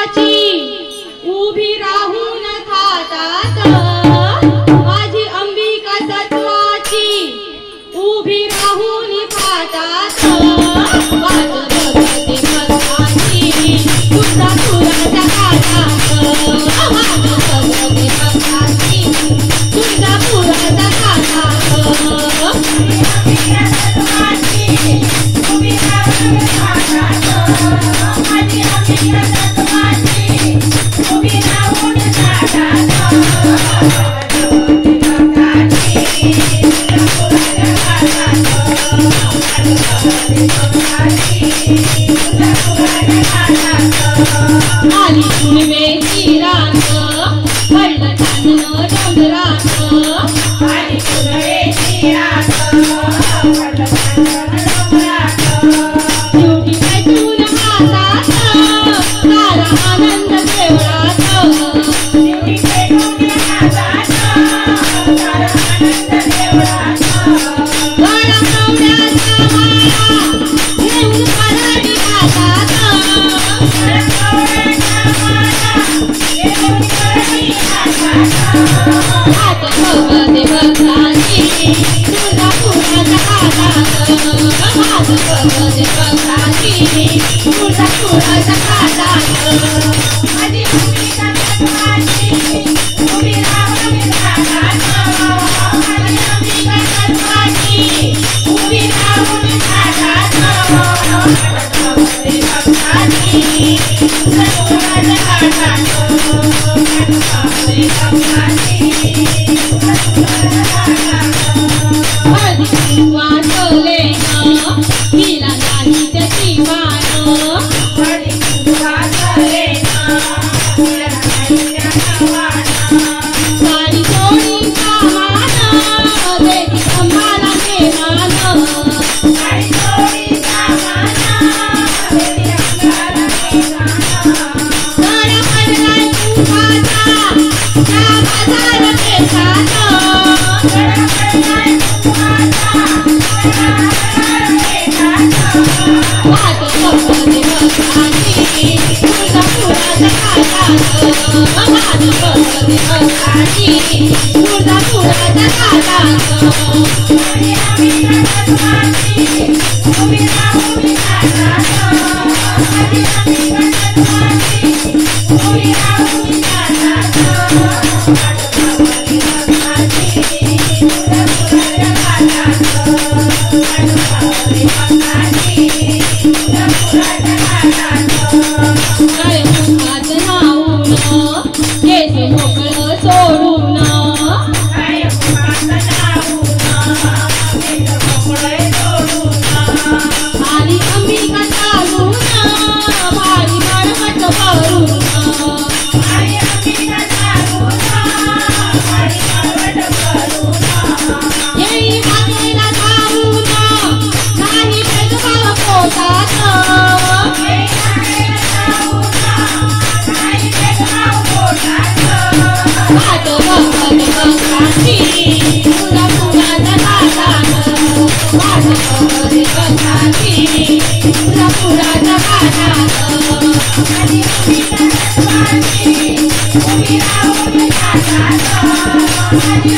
उभी राहून खातात माझी अंबिका सत्वाची उभी राहून खातात वाट बघते भक्ताची तुझा पुराचा खातात वाट बघते भक्ताची तुझा पुराचा खातात उभी राहून खातात माझी अंबिका सत्वाची उभी राहून खातात आली पुनवेची रात पडलं चांदणं डोंगरात आली पुनवेची रात पडलं चांदणं डोंगरात शेवटी पेटून हातात सारा आनंद देवळात शेवटी पेटून हातात सारा आनंद देवळात गळा कवड्याचा माळा घेऊन परडी हातात गळा कवड्याचा माळा घेऊन परडी हातात हात भगवते भक्ताची तुझा पुराचा हातात हात भगवते भक्ताची तुझा पुराचा हातात माझी अंबिका सत्वाची उभी राहून खातात माझी अंबिका सत्वाची उभी राहून खातात भगवते भक्ताची तुझा पुराचा हातात भगवते भक्ताची तुझा पुराचा हातात हळदी कुंकवाचले हिला नाही त्याची मान हळदी कुंकवाचले हिला नाही त्याची मान सारी जोडीचा मान देवी अंबाला देवान सारी जोडीचा मान देवी अंबाला देवान गळा पडलाय कुंभाचा त्या बाजार केसात गळा पडलाय कुंभाचा त्या बाजार केसात वाट बघते भक्ताची तुझा पुराचा हातात वाट बघते भक्ताची तुझा पुराचा हातात माझी अंबिका सत्वाची उभी राहून खातात माझी अंबिका सत्वाची उभी राहून खातात वाट बघते भक्ताची तुझा पुराचा हातात वाट बघते भक्ताची तुझा पुराचा हातात काळमुखात नाऊन केस मोकळं सोडून काळमुखात नाऊन केस मोकळे सोडून आली अंबिका चालून भारी बळवट भरून आली अंबिका चालून भारी बळवट भरून येई मातेला धावून नाही भेदभाव पोटात येई मातेला धावून नाही भेदभाव पोटात वाट बघते भक्ताची तुझा पुराचा हातात वाट बघते भक्ताची तुझा पुराचा हातात माझी अंबिका सत्वाची उभी राहून खातात माझी